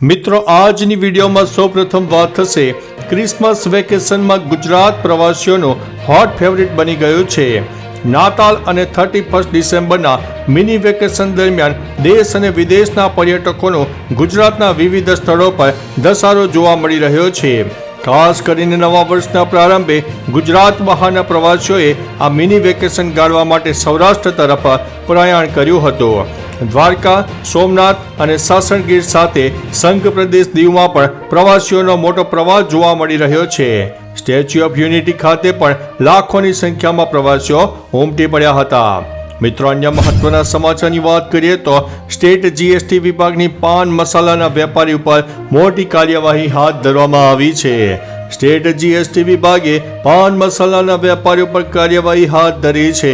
મિત્રો આજની વિડીયોમાં સૌપ્રથમ વાત થશે ક્રિસમસ વેકેશનમાં ગુજરાત પ્રવાસીઓનો હોટ ફેવરિટ બની ગયું છે। નાતાલ અને 31 ડિસેમ્બરના મિની વેકેશન દરમિયાન દેશ અને વિદેશના પર્યટકોનો ગુજરાતના વિવિધ સ્થળો પર ધસારો જોવા મળી રહ્યો છે। ખાસ કરીને નવા વર્ષના પ્રારંભે ગુજરાત બહારના પ્રવાસીઓએ આ મિની વેકેશન ગાળવા માટે સૌરાષ્ટ્ર તરફ પ્રયાણ કર્યું હતું। દ્વારકા, સોમનાથ અને સાસણ ગીર સાથે સંઘ પ્રદેશ દીવમાં પણ પ્રવાસીઓનો મોટો પ્રવાહ જોવા મળી રહ્યો છે। સ્ટેચ્યુ ઓફ યુનિટી ખાતે પણ લાખોની સંખ્યામાં પ્રવાસીઓ ઉમટી પડ્યા હતા। મિત્રો, અન્ય મહત્વના સમાચારની વાત કરીએ તો સ્ટેટ જીએસટી વિભાગની પાન મસાલાના વેપારી ઉપર મોટી કાર્યવાહી હાથ ધરવામાં આવી છે। સ્ટેટ જીએસટી વિભાગે પાન મસાલાના વેપારીઓ પર કાર્યવાહી હાથ ધરી છે।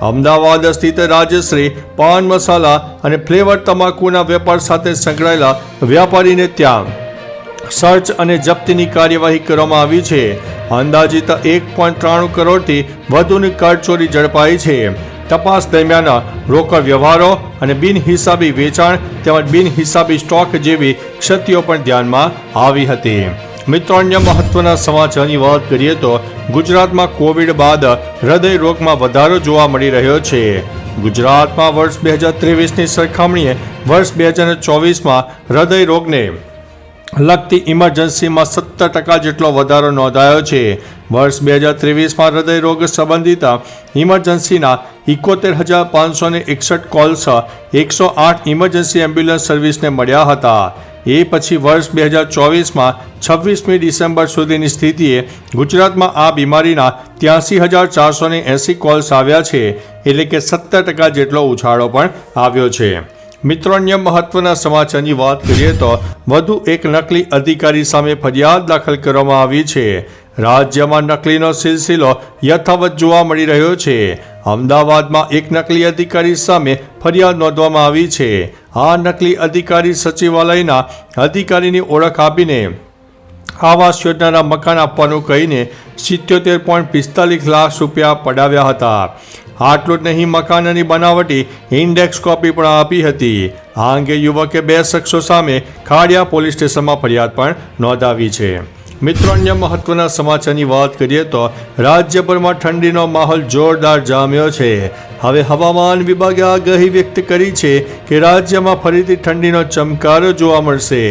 અમદાવાદ સ્થિત રાજશ્રી પાન મસાલા અને ફ્લેવર તમાકુના વેપાર સાથે સંકળાયેલા વેપારીને ત્યાં સર્ચ અને જપ્તીની કાર્યવાહી કરવામાં આવી છે। અંદાજિત 1.93 કરોડથી વધુની કરચોરી ઝડપાઈ છે। તપાસ દરમિયાન રોકડ વ્યવહારો અને બિનહિસાબી વેચાણ તેમજ બિનહિસાબી સ્ટોક જેવી ક્ષતિઓ પણ ધ્યાનમાં આવી હતી। મિત્રો, અન્ય મહત્વના સમાચારની વાત કરીએ તો ગુજરાતમાં કોવિડ બાદ હૃદય રોગમાં વધારો જોવા મળી રહ્યો છે। ગુજરાતમાં વર્ષ 2023ની સરખામણીએ વર્ષ 2024માં હૃદય રોગને લગતી ઇમરજન્સીમાં 17% જેટલો વધારો નોંધાયો છે। વર્ષ 2023માં હૃદય રોગ સંબંધિત ઇમરજન્સીના 71,561 કોલ્સ 108 ઇમરજન્સી એમ્બ્યુલન્સ સર્વિસને મળ્યા હતા। એ પછી વર્ષ 2024માં 26મી ડિસેમ્બર સુધીની સ્થિતિએ ગુજરાતમાં આ બીમારીના 83,480 કોલ્સ આવ્યા છે, એટલે કે 17% જેટલો ઉછાળો પણ આવ્યો છે। મિત્રો, અન્ય મહત્વના સમાચારની વાત કરીએ તો વધુ એક નકલી અધિકારી સામે ફરિયાદ દાખલ કરવામાં આવી છે। રાજ્યમાં નકલીનો સિલસિલો યથાવત જોવા મળી રહ્યો છે। અમદાવાદમાં એક નકલી અધિકારી સામે ફરિયાદ નોંધવામાં આવી છે। આ નકલી અધિકારી સચિવાલયના અધિકારીની ઓળખ આપીને આવાસ યોજનાના મકાન આપવાનું કહીને 77.45 લાખ રૂપિયા પડાવ્યા હતા। આટલું જ નહીં, મકાનની બનાવટી ઇન્ડેક્સ કોપી પણ આપી હતી। આ અંગે યુવકે 2 શખ્સો સામે ખાડિયા પોલીસ સ્ટેશનમાં ફરિયાદ પણ નોંધાવી છે। મિત્રો, અન્ય મહત્વના સમાચારની વાત કરીએ તો રાજ્યભરમાં ઠંડીનો માહોલ જોરદાર જામ્યો છે। હવે હવામાન વિભાગે આગાહી વ્યક્ત કરી છે કે રાજ્યમાં ફરીથી ઠંડીનો ચમકારો જોવા મળશે।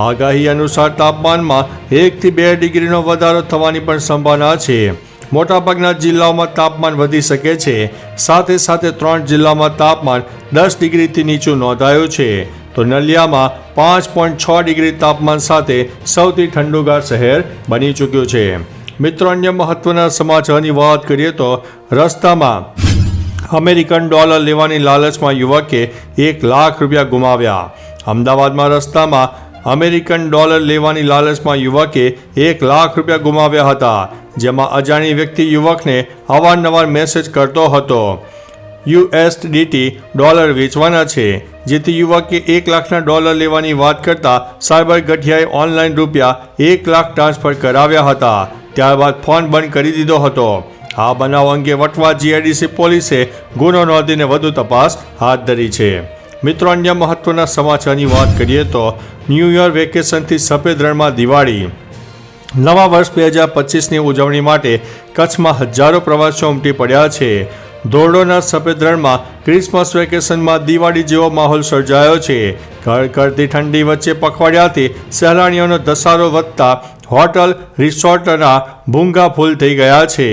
આગાહી અનુસાર તાપમાનમાં 1 થી 2 ડિગ્રીનો વધારો થવાની પણ સંભાવના છે। મોટાભાગના જિલ્લાઓમાં તાપમાન વધી શકે છે। સાથે સાથે 3 જિલ્લામાં તાપમાન 10 ડિગ્રીથી નીચું નોંધાયું છે, તો નલિયામાં 5.6 ડિગ્રી તાપમાન સાથે સૌથી ઠંડુગાર શહેર બની ચૂક્યું છે। મિત્રો, અન્ય મહત્વના સમાચારની વાત કરીએ તો રસ્તામાં અમેરિકન ડોલર લેવાની લાલચમાં યુવકે 1 લાખ રૂપિયા ગુમાવ્યા। અમદાવાદમાં રસ્તામાં અમેરિકન ડોલર લેવાની લાલચમાં યુવકે 1 લાખ રૂપિયા ગુમાવ્યા હતા, જેમાં અજાણી વ્યક્તિ યુવકને અવારનવાર મેસેજ કરતો હતો USDT ડોલર વેચવાના છે, જેથી યુવકે 1 લાખના ડોલર લેવાની વાત કરતા સાયબર ગઠિયાએ ઓનલાઈન રૂપિયા 1 લાખ ટ્રાન્સફર કરાવ્યા હતા। ત્યારબાદ ફોન બંધ કરી દીધો હતો। આ બનાવ અંગે વટવા GIDC પોલીસે ગુનો નોંધીને વધુ તપાસ હાથ ધરી છે। મિત્રો, અન્ય મહત્વના સમાચારની વાત કરીએ તો ન્યૂ યર વેકેશનથી સફેદ રણમાં દિવાળી। નવા વર્ષ 2025ની ઉજવણી માટે કચ્છમાં હજારો પ્રવાસીઓ ઉમટી પડ્યા છે। ધોરડોના સફેદ રણમાં ક્રિસમસ વેકેશનમાં દિવાળી જેવો માહોલ સર્જાયો છે। કડકડતી ઠંડી વચ્ચે પખવાડિયાથી સહેલાણીઓનો ધસારો વધતા હોટલ રિસોર્ટના ભૂંગા ફૂલ થઈ ગયા છે।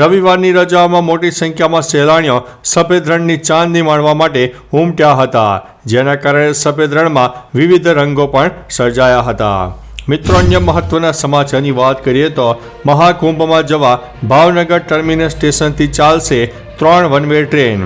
રવિવારની રજાઓમાં મોટી સંખ્યામાં સહેલાણીઓ સફેદ રણની ચાંદની માણવા માટે ઉમટ્યા હતા, જેના કારણે સફેદ રણમાં વિવિધ રંગો પણ સર્જાયા હતા। મિત્રો, અન્ય મહત્વના સમાચારની વાત કરીએ તો મહાકુંભમાં જવા ભાવનગર ટર્મિનસ સ્ટેશનથી ચાલશે 3 વન વે ટ્રેન।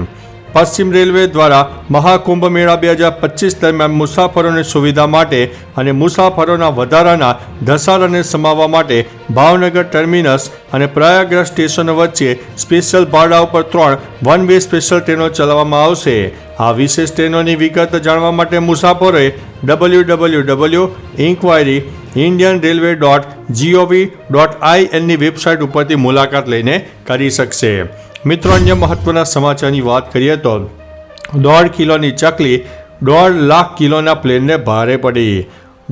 પશ્ચિમ રેલવે દ્વારા મહાકુંભ મેળા 2025 દરમિયાન મુસાફરોની સુવિધા માટે અને મુસાફરોના વધારાના ધસારાને સમાવવા માટે ભાવનગર ટર્મિનસ અને પ્રયાગરાજ સ્ટેશનો વચ્ચે સ્પેશિયલ ભાડા ઉપર 3 વન વે સ્પેશિયલ ટ્રેનો ચલાવવામાં આવશે। આ વિશેષ ટ્રેનોની વિગત જાણવા માટે મુસાફરોએ www.inquiry.indianrailway.gov.in ની વેબસાઇટ ઉપરથી મુલાકાત લઈને કરી શકશે। મિત્રો, અન્ય મહત્વના સમાચારની વાત કરીએ તો 1.5 કિલોની ચકલી 1.5 લાખ કિલોના પ્લેનને ભારે પડી।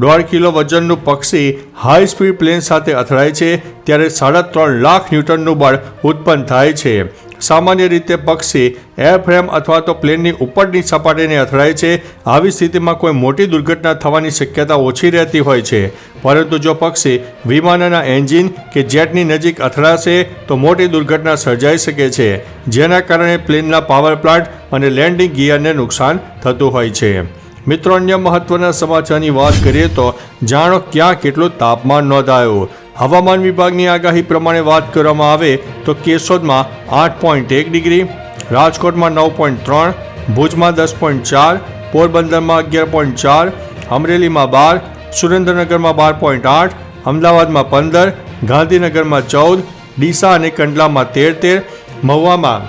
1.5 કિલો વજનનું પક્ષી હાઈ સ્પીડ પ્લેન સાથે અથડાય છે ત્યારે 3.5 લાખ ન્યૂટનનું બળ ઉત્પન્ન થાય છે. સામાન્ય રીતે પક્ષી એરફ્રેમ અથવા તો પ્લેનની ઉપરની સપાટીને અથડાય છે. આવી સ્થિતિમાં કોઈ મોટી દુર્ઘટના થવાની શક્યતા ઓછી રહેતી હોય છે, પરંતુ જો પક્ષી વિમાનના એન્જિન કે જેટની નજીક અથડાશે તો મોટી દુર્ઘટના સર્જાઈ શકે છે, જેના કારણે પ્લેનના પાવર પ્લાન્ટ અને લેન્ડિંગ ગિયરને નુકસાન થતું હોય છે. મિત્રો, અન્ય મહત્વના સમાચારની વાત કરીએ તો જાણો ક્યાં કેટલું તાપમાન નોંધાયું. હવામાન વિભાગની આગાહી પ્રમાણે વાત કરવામાં આવે તો કેશોદમાં 8.1 ડિગ્રી, રાજકોટમાં 9.3, ભુજમાં 10.4, પોરબંદરમાં 11.4, અમરેલીમાં 12, સુરેન્દ્રનગરમાં 12.8, અમદાવાદમાં 15, ગાંધીનગરમાં 14, ડીસા અને કંડલામાં 13, મહુવામાં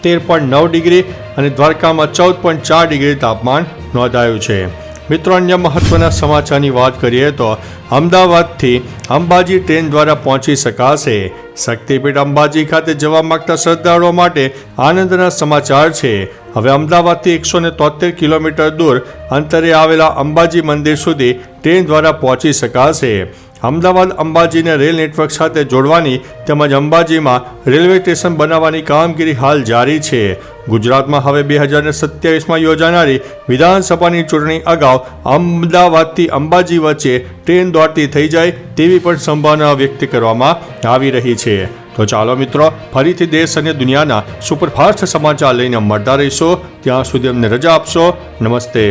13.9 ડિગ્રી અને દ્વારકામાં 14.4 ડિગ્રી તાપમાન નોંધાયું છે. મિત્રો, અન્ય મહત્વના સમાચારની વાત કરીએ તો અમદાવાદથી અંબાજી ટ્રેન દ્વારા પહોંચી શકાશે. શક્તિપીઠ અંબાજી ખાતે જવા માંગતા શ્રદ્ધાળુઓ માટે આનંદના સમાચાર છે. હવે અમદાવાદથી 173 કિલોમીટર દૂર અંતરે આવેલા અંબાજી મંદિર સુધી ટ્રેન દ્વારા પહોંચી શકાશે. અમદાવાદ અંબાજીને રેલ નેટવર્ક સાથે જોડવાની તેમજ અંબાજીમાં રેલવે સ્ટેશન બનાવવાની કામગીરી હાલ જારી છે. ગુજરાતમાં હવે 2027માં યોજાનારી વિધાનસભાની ચૂંટણી અગાઉ અમદાવાદથી અંબાજી વચ્ચે ટ્રેન દોડતી થઈ જાય તેવી પણ સંભાવના વ્યક્ત કરવામાં આવી રહી છે. તો ચાલો મિત્રો, ફરીથી દેશ અને દુનિયાના સુપરફાસ્ટ સમાચાર લઈને મળતા રહીશો. ત્યાં સુધી અમને રજા આપશો. નમસ્તે.